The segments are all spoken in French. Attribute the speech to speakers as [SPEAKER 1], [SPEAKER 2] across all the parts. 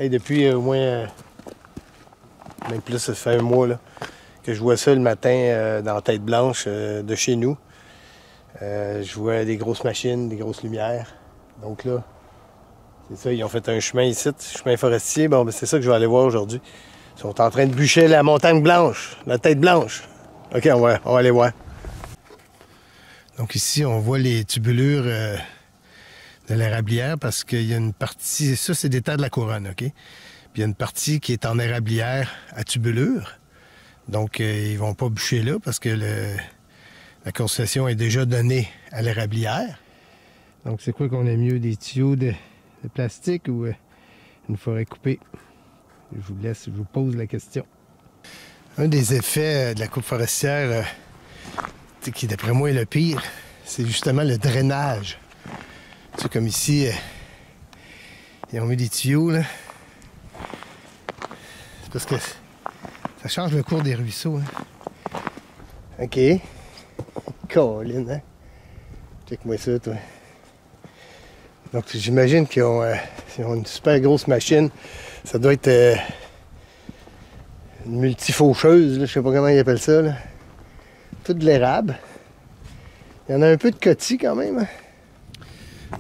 [SPEAKER 1] Hey, depuis au moins, même plus, ça fait un mois là, que je vois ça le matin dans la Tête Blanche de chez nous. Je vois des grosses machines, des grosses lumières. Donc là, c'est ça, ils ont fait un chemin ici, chemin forestier. Bon, ben, c'est ça que je vais aller voir aujourd'hui. Ils sont en train de bûcher la montagne blanche, la Tête Blanche. OK, on va aller voir. Donc ici, on voit les tubulures de l'érablière parce qu'il y a une partie... Ça, c'est des terres de la couronne, OK? Puis il y a une partie qui est en érablière à tubulure. Donc, ils vont pas bûcher là parce que la concession est déjà donnée à l'érablière. Donc, c'est quoi qu'on a mieux, des tuyaux de plastique ou une forêt coupée? Je vous pose la question. Un des effets de la coupe forestière, qui d'après moi est le pire, c'est justement le drainage. Tu sais, comme ici, ils ont mis des tuyaux, là. C'est parce que ça change le cours des ruisseaux, hein. OK. Colin, hein? Check-moi ça, toi. Donc, j'imagine qu'ils ont une super grosse machine. Ça doit être une multifaucheuse, là, je sais pas comment ils appellent ça, là. Tout de l'érable. Il y en a un peu de cotis quand même, hein?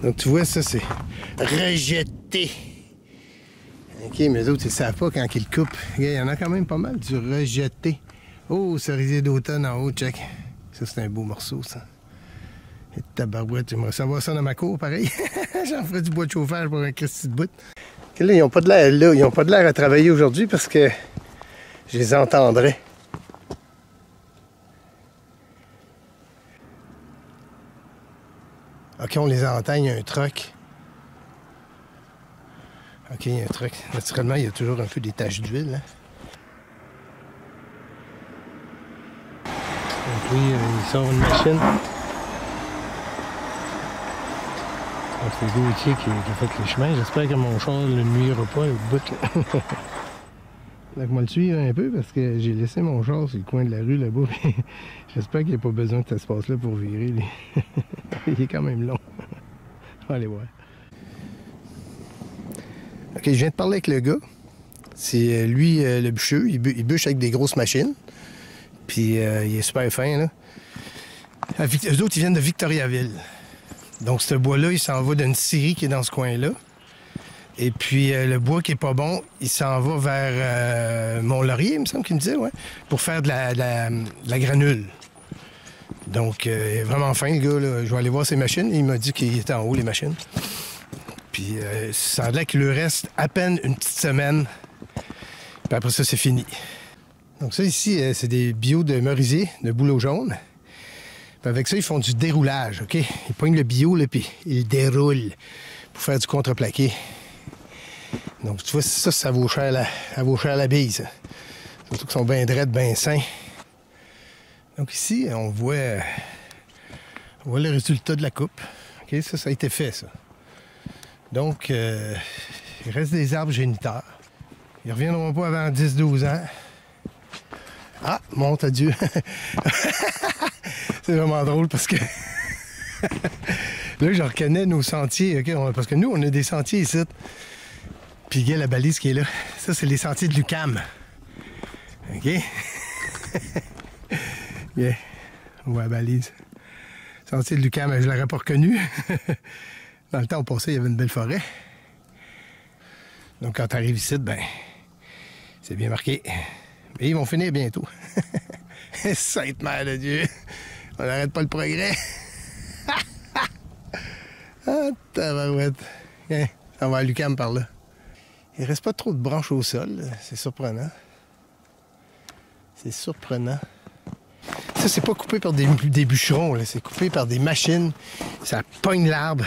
[SPEAKER 1] Donc, tu vois, ça, c'est rejeté. OK, mais eux autres, ils savent pas quand ils le coupent. Il y en a quand même pas mal du rejeté. Oh, cerisier d'automne en haut, check. Ça, c'est un beau morceau, ça. Et tabarouette, j'aimerais savoir ça dans ma cour, pareil. J'en ferais du bois de chauffage pour un Christy de bout. Okay, là, ils n'ont pas de l'air là. Ils n'ont pas de l'air à travailler aujourd'hui parce que je les entendrais. OK, on les entend, il y a un truck. OK, il y a un truc. Naturellement, il y a toujours un peu des taches d'huile. Hein? Donc lui, il sort une machine. Donc c'est Gauthier qui a fait le chemin. J'espère que mon char ne nuira pas le bout. Là. Donc moi le suivre un peu parce que j'ai laissé mon char sur le coin de la rue là-bas. J'espère qu'il n'y a pas besoin de cet espace-là pour virer. Il est quand même long. On va aller voir. OK, je viens de parler avec le gars. C'est lui, le bûcheux. Il bûche avec des grosses machines. Puis il est super fin, là. Eux autres, ils viennent de Victoriaville. Donc, ce bois-là, il s'en va d'une scierie qui est dans ce coin-là. Et puis, le bois qui est pas bon, il s'en va vers Mont-Laurier, il me semble qu'il me disait, ouais, pour faire de la granule. Donc, il est vraiment fin, le gars, là. Je vais aller voir ses machines. Il m'a dit qu'il était en haut, les machines. Puis, ça a l'air qu'il lui reste à peine une petite semaine. Puis après ça, c'est fini. Donc ça, ici, c'est des bio de merisier, de bouleau jaune. Puis avec ça, ils font du déroulage, OK? Ils poignent le bio, là, puis ils le déroulent pour faire du contreplaqué. Donc, tu vois, ça vaut cher la bille, ça. Surtout qu'ils sont bien draides, bien sains. Donc ici, on voit le résultat de la coupe. OK? Ça a été fait, ça. Donc, il reste des arbres géniteurs. Ils ne reviendront pas avant 10-12 ans. Ah, monte à Dieu. C'est vraiment drôle parce que là, je reconnais nos sentiers, OK? Parce que nous, on a des sentiers ici. Puis il y a la balise qui est là. Ça, c'est les sentiers de l'UQAM. OK? Bien, on voit la balise. Sentier de l'UQAM, je ne l'aurais pas reconnu. Dans le temps, au passé, il y avait une belle forêt. Donc, quand tu arrives ici, ben, c'est bien marqué. Et ils vont finir bientôt. Sainte Mère de Dieu! On n'arrête pas le progrès! Ah, tabarouette! Viens, on va à l'UQAM par là. Il reste pas trop de branches au sol. C'est surprenant. C'est surprenant. Ça, c'est pas coupé par des bûcherons. C'est coupé par des machines. Ça pogne l'arbre.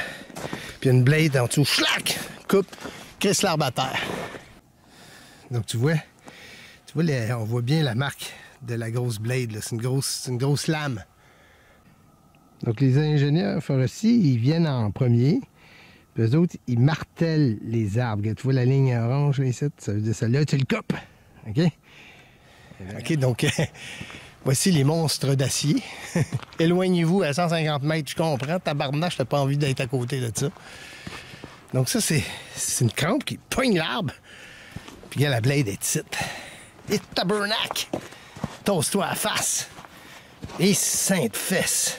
[SPEAKER 1] Puis il y a une blade en dessous. Schlac! Coupe. Crisse l'arbre à terre. Donc, tu vois, on voit bien la marque de la grosse blade. C'est une grosse lame. Donc, les ingénieurs forestiers, ils viennent en premier. Puis eux autres, ils martèlent les arbres. Tu vois la ligne orange là, ici? Ça veut dire celle-là, tu le coupes. OK? OK, donc, voici les monstres d'acier. Éloignez-vous à 150 mètres, je comprends. Tabarnache, t'as pas envie d'être à côté de ça. Donc ça, c'est une crampe qui poigne l'arbre. Puis regarde, la blade est petite. Et tabernacle! Tosse-toi à la face! Et sainte fesse!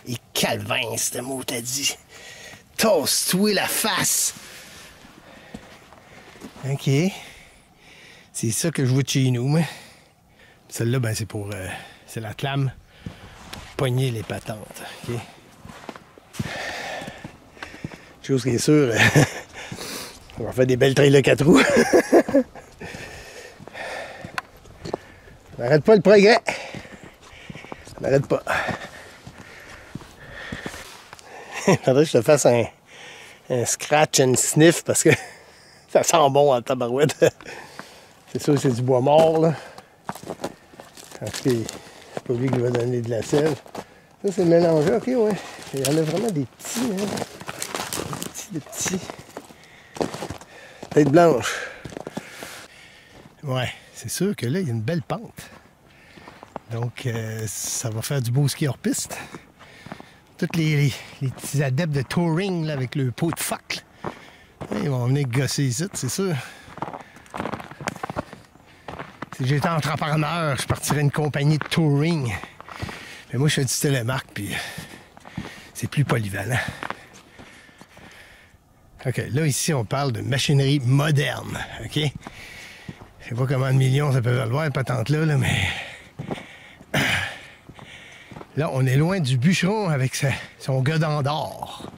[SPEAKER 1] Et calvin, ce mot t'a dit. Tosse-toi la face! OK. C'est ça que je vois de chez nous, mais... Celle-là, ben c'est pour... c'est la clame. Pogner les patentes. OK? Chose qui est sûre... on va faire des belles trails de 4 roues. N'arrête pas le progrès. N'arrête pas. Il faudrait que je te fasse un scratch and sniff parce que ça sent bon en tabarouette. C'est sûr que c'est du bois mort, là. Parce que c'est pas lui qui va donner de la sève. Ça, c'est mélangé. OK, ouais. Il y en a vraiment des petits, hein. Des petits. Tête blanche. Ouais, c'est sûr que là, il y a une belle pente. Donc, ça va faire du beau ski hors piste. Tous les petits adeptes de touring là, avec le pot de phoque, ils vont venir gosser ici, c'est sûr. Si j'étais entrepreneur, je partirais une compagnie de touring. Mais moi, je fais du télémarque, puis c'est plus polyvalent. OK, là, ici, on parle de machinerie moderne, OK? Je sais pas comment de millions ça peut valoir, une patente-là, là, mais... Là, on est loin du bûcheron avec son godin d'or.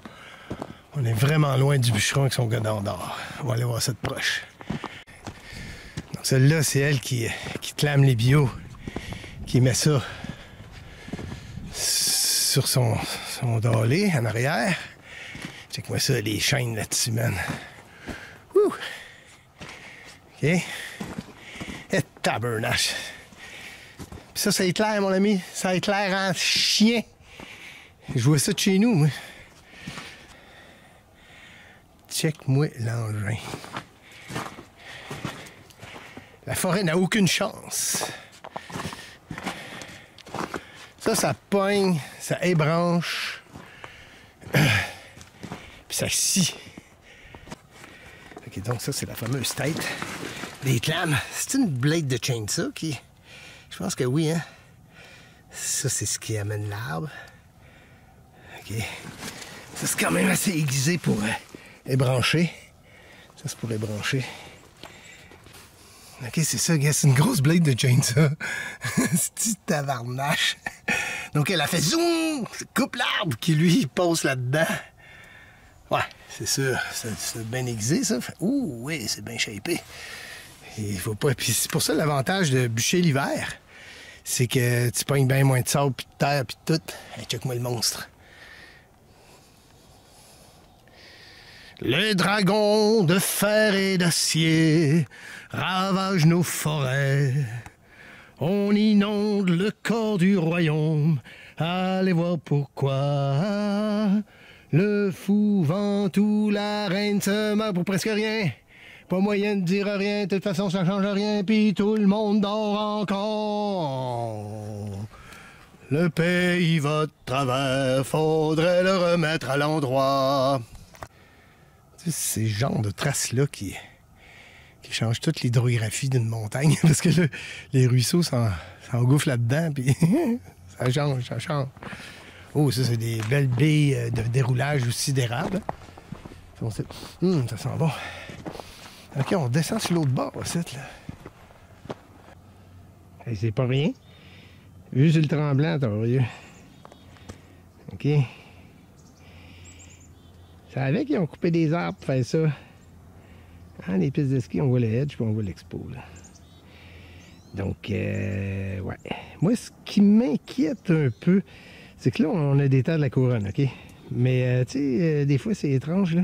[SPEAKER 1] On est vraiment loin du bûcheron avec son godin d'or. On va aller voir ça de proche. Donc celle-là, c'est elle qui clame les bio, qui met ça sur son dallé en arrière. Check-moi ça, les chaînes là-dessus, man. Wouh! OK. Et tabernache. Ça éclaire, mon ami. Ça éclaire en chien. Je vois ça de chez nous, moi. Check-moi l'engin. La forêt n'a aucune chance. Ça pogne, ça ébranche. Puis ça scie. OK, donc ça, c'est la fameuse tête des clames. C'est une blade de chainsaw qui... Je pense que oui, hein. Ça, c'est ce qui amène l'arbre. OK. Ça, c'est quand même assez aiguisé pour ébrancher. Ça, c'est pour ébrancher. OK, c'est ça, gars. C'est une grosse blade de chainsaw. C'est tabarnache. Donc, elle a fait zoom! Coupe l'arbre qui, lui, passe là-dedans. Ouais, c'est sûr. C'est bien aiguisé, ça. Ouh, oui, c'est bien shapé. Il faut pas. Puis c'est pour ça l'avantage de bûcher l'hiver, c'est que tu pognes bien moins de sable, puis de terre, puis de tout. Hey, check-moi le monstre. Les dragons de fer et d'acier ravagent nos forêts. On inonde le corps du royaume. Allez voir pourquoi. Le fou vent ou la reine se meurt pour presque rien. Pas moyen de dire rien, de toute façon ça change rien, puis tout le monde dort encore. Le pays va de travers, faudrait le remettre à l'endroit. Tu sais, c'est ce genre de traces-là qui changent toute l'hydrographie d'une montagne, parce que là, les ruisseaux s'engouffrent là-dedans, puis ça change, ça change. Oh, ça, c'est des belles billes de déroulage aussi d'érable. Ça sent bon. OK, on descend sur l'autre bord, cette, là. Hey, c'est pas rien. Vu sur le tremblant, t'as vu. OK. C'est avec qu'ils ont coupé des arbres pour faire ça. Hein, les pistes de ski, on voit le hedge, puis on voit l'expo, là. Donc, ouais. Moi, ce qui m'inquiète un peu, c'est que là, on a des terres de la couronne, OK? Mais, tu sais, des fois, c'est étrange, là.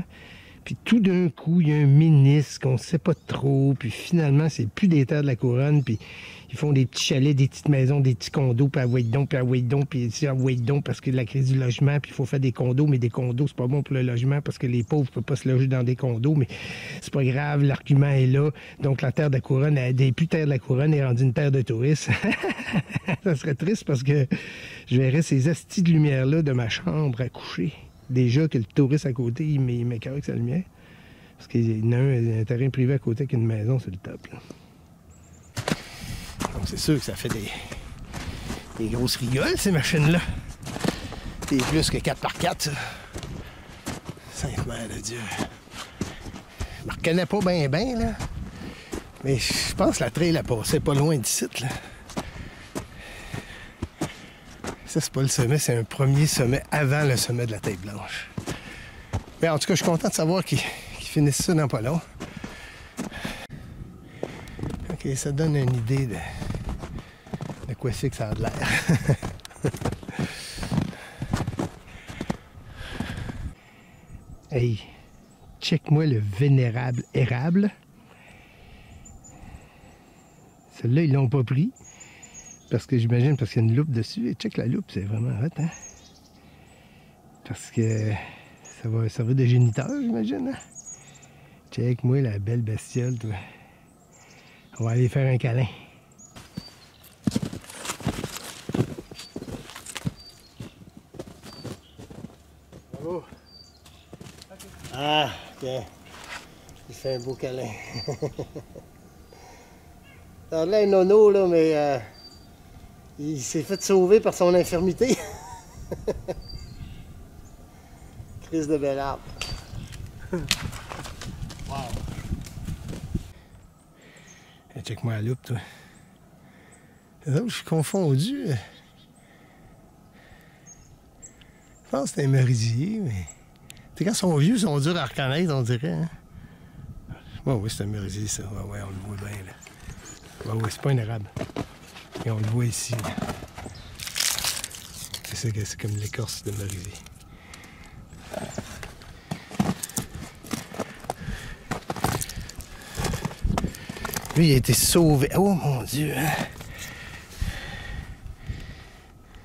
[SPEAKER 1] Puis tout d'un coup, il y a un ministre qu'on ne sait pas trop, puis finalement, c'est plus des terres de la couronne, puis ils font des petits chalets, des petites maisons, des petits condos, puis envoyer donc, puis envoyer donc, parce que la crise du logement, puis il faut faire des condos, mais des condos, c'est pas bon pour le logement, parce que les pauvres ne peuvent pas se loger dans des condos, mais c'est pas grave, l'argument est là. Donc la terre de la couronne, elle n'est plus terre de la couronne, elle est rendue une terre de touristes. Ça serait triste parce que je verrais ces astis de lumière-là de ma chambre à coucher. déjà que le touriste à côté, il m'écoeure avec sa lumière. Parce qu'il y en a un terrain privé à côté avec une maison, c'est le top. Là. Donc c'est sûr que ça fait des grosses rigoles, ces machines-là. C'est plus que 4x4, ça. Sainte Mère de Dieu. Je me reconnais pas bien, là. Mais je pense que la trail a passé pas loin d'ici, là. Ça, c'est pas le sommet, c'est un premier sommet avant le sommet de la Tête Blanche. Mais en tout cas, je suis content de savoir qu'ils finissent ça dans pas long. OK, ça donne une idée de quoi c'est que ça a de l'air. Hey, check-moi le vénérable érable. Celui-là, ils l'ont pas pris. Parce que j'imagine, parce qu'il y a une loupe dessus. Et check la loupe, c'est vraiment hot, hein? Parce que ça va servir de géniteur, j'imagine, hein? Check-moi la belle bestiole, toi. On va aller faire un câlin. Bravo. Ah, ok. Il fait un beau câlin. Ça a l'air nono, là, mais il s'est fait sauver par son infirmité. Crise de bel arbre. Wow. Hey, check-moi la loupe, toi. Je suis confondu. Je pense que c'est un merisier, mais... Tu sais, quand ils sont vieux, ils sont durs à reconnaître, on dirait. Hein? Oui, c'est un merisier, ça. Ouais, on le voit bien, là. Oui, c'est pas un érable. Et on le voit ici. C'est ça que c'est comme l'écorce de merisier. Lui, il a été sauvé. Oh mon Dieu! Hein?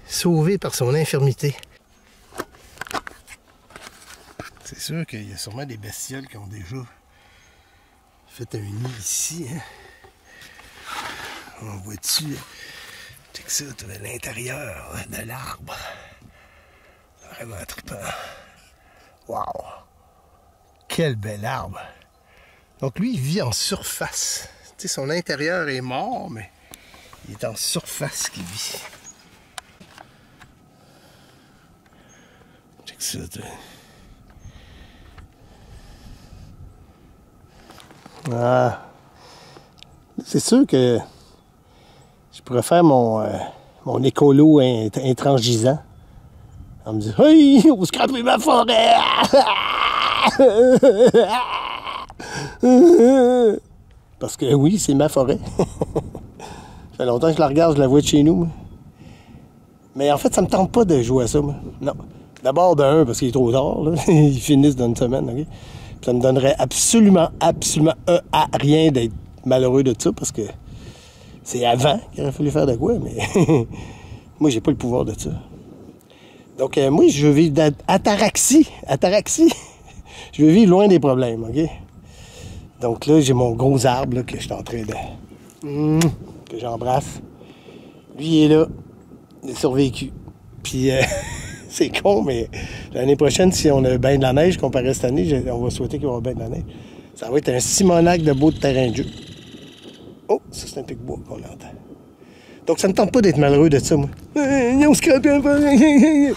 [SPEAKER 1] Sauvé par son infirmité. C'est sûr qu'il y a sûrement des bestioles qui ont déjà fait un nid ici. Hein? On voit dessus. Check ça, tu vois l'intérieur de l'arbre. Vraiment trippant. Wow! Quel bel arbre! Donc lui, il vit en surface. Tu sais, son intérieur est mort, mais il est en surface qu'il vit. Check ça, tu vois. Ah! C'est sûr que je pourrais faire mon écolo intransigeant. On me dit « Hey, on scraper ma forêt! » Parce que oui, c'est ma forêt. Ça fait longtemps que je la regarde, je la vois de chez nous. Moi. Mais en fait, ça me tente pas de jouer à ça. Moi. Non. D'abord d'un, parce qu'il est trop tard. Là. Ils finissent dans une semaine. Okay? Ça me donnerait absolument à rien d'être malheureux de ça, parce que c'est avant qu'il aurait fallu faire de quoi, mais moi, j'ai pas le pouvoir de ça. Donc, moi, je veux vivre ataraxie. Je veux vivre loin des problèmes, OK? Donc là, j'ai mon gros arbre là, que je suis en train de... que j'embrasse. Lui, il est là. Il a survécu. Puis, c'est con, mais l'année prochaine, si on a bien de la neige comparé à cette année, on va souhaiter qu'il y aura bien de la neige. Ça va être un Simonac de beau de terrain de jeu. Oh, ça, c'est un pic-bois qu'on entend. Donc, ça ne me tente pas d'être malheureux de ça, moi. On se crape un peu.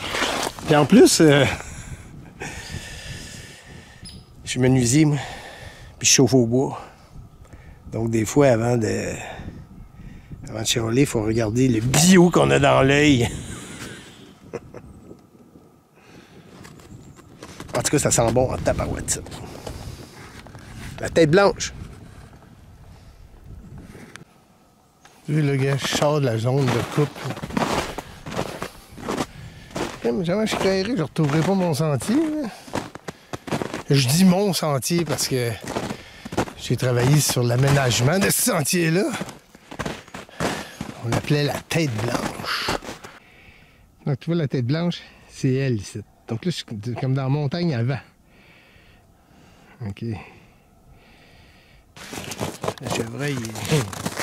[SPEAKER 1] Puis en plus, je suis menuisier, moi. Puis je chauffe au bois. Donc, des fois, avant de chialer, il faut regarder le bio qu'on a dans l'œil. En tout cas, ça sent bon en tabarouette, ça. La Tête Blanche. Vu le gars, je sors de la zone de coupe. Jamais je suis éclairé, je ne retrouverai pas mon sentier. Là. Je dis mon sentier parce que j'ai travaillé sur l'aménagement de ce sentier-là. On l'appelait la Tête Blanche. Donc tu vois, la Tête Blanche, c'est elle ici. Donc là, je suis comme dans la montagne avant. OK. Le chevreuil,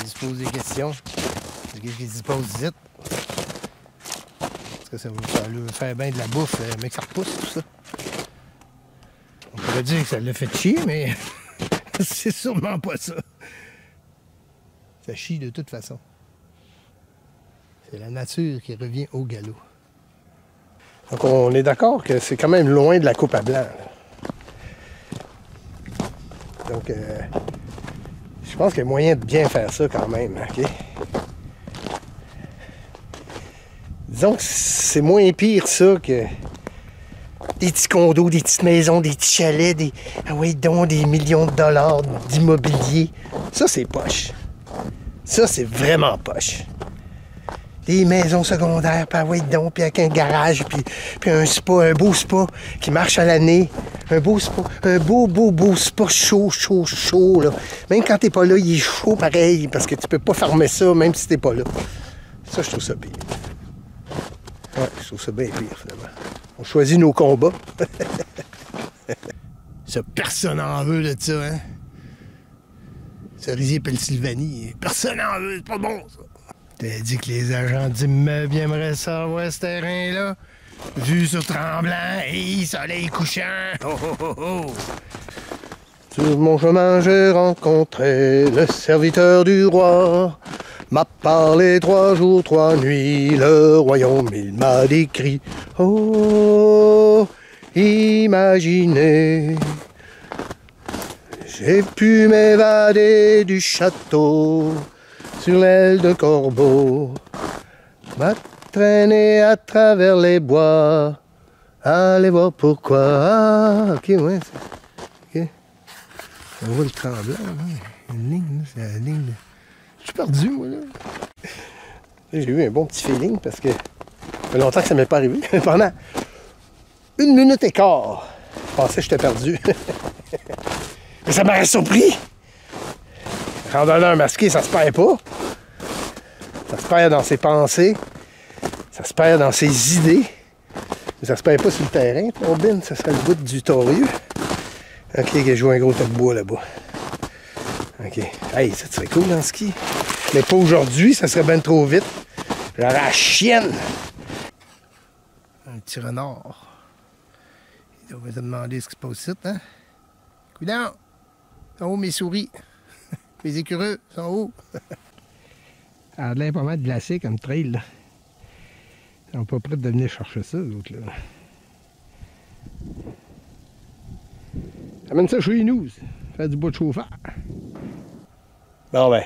[SPEAKER 1] il se pose des questions. Qu'est-ce qu'il se pose vite? Parce que ça va lui faire bien de la bouffe, mais que ça repousse tout ça. pourrait dire que ça l'a fait chier, mais c'est sûrement pas ça. Ça chie de toute façon. C'est la nature qui revient au galop. Donc on est d'accord que c'est quand même loin de la coupe à blanc. Là. Donc je pense qu'il y a moyen de bien faire ça quand même, ok? Disons que c'est moins pire ça que des petits condos, des petites maisons, des petits chalets, des millions de dollars d'immobilier. Ça, c'est poche. Ça, c'est vraiment poche. Des maisons secondaires, puis puis avec un garage, puis un spa, un beau spa qui marche à l'année. Un beau spa, un beau spa chaud, là. Même quand t'es pas là, il est chaud pareil, parce que tu peux pas fermer ça, même si t'es pas là. Ça, je trouve ça pire. Ouais, je trouve ça bien pire, finalement. On choisit nos combats. Ça, personne n'en veut de ça, hein? Cerisier Pennsylvanie, personne n'en veut, c'est pas bon, ça. T'as dit que les agents d'immeubles aimeraient savoir ce terrain-là? Vue sur Tremblant, et soleil couchant. Oh, oh, oh, oh. Sur mon chemin, j'ai rencontré le serviteur du roi. M'a parlé 3 jours, 3 nuits, le royaume, il m'a décrit. Oh, imaginez, j'ai pu m'évader du château sur l'aile de corbeau, m'a traîné à travers les bois, allez voir pourquoi. Ah, ok, ouais, ok. On voit le Tremblant, là. Une ligne, là, c'est la ligne. Je suis perdu, moi, là. J'ai eu un bon petit feeling parce que ça fait longtemps que ça m'est pas arrivé. Pendant 1 minute et quart, je pensais que j'étais perdu. Mais ça m'aurait surpris. Randonneur masqué, ça se perd pas. Ça se perd dans ses pensées. Ça se perd dans ses idées. Mais ça se perd pas sur le terrain. Bin, ça serait le bout du torieux. Ok, je joue un gros tas de bois là-bas. Ok. Hey, ça serait cool en ski. Mais pas aujourd'hui, ça serait bien trop vite. J'aurais la chienne. Un petit renard. Il devrait te demander ce qui se passe ici, hein? Coudonc! Sont où mes souris? Mes écureux sont où? Ça a l'air pas mal glacé comme trail, là. Ils sont pas prêts de venir chercher ça, les autres, là. Amène ça chez nous, faire du bois de chauffeur. Bon ben,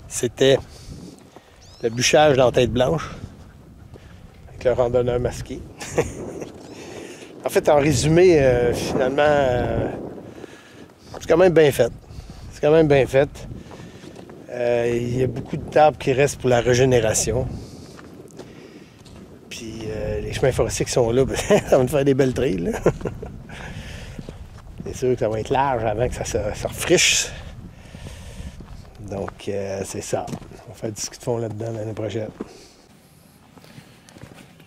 [SPEAKER 1] c'était le bûchage dans la Tête Blanche, avec le randonneur masqué. En fait, en résumé, finalement, c'est quand même bien fait. C'est quand même bien fait. Il y a beaucoup d'arbres qui restent pour la régénération. Puis les chemins forestiers qui sont là, ben, ça va nous faire des belles trails, là. C'est sûr que ça va être large avant que ça se refriche. Donc, c'est ça. On va faire du ski de fond là-dedans l'année prochaine.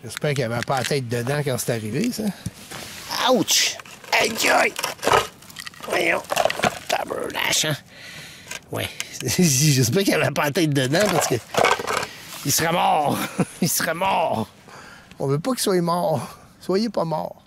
[SPEAKER 1] J'espère qu'il n'y avait pas la tête dedans quand c'est arrivé, ça. Ouch! Aïe, aïe! Voyons. Tabernache, hein? Ouais. J'espère qu'il n'y avait pas la tête dedans parce que il serait mort. Il serait mort. On veut pas qu'il soit mort. Soyez pas mort.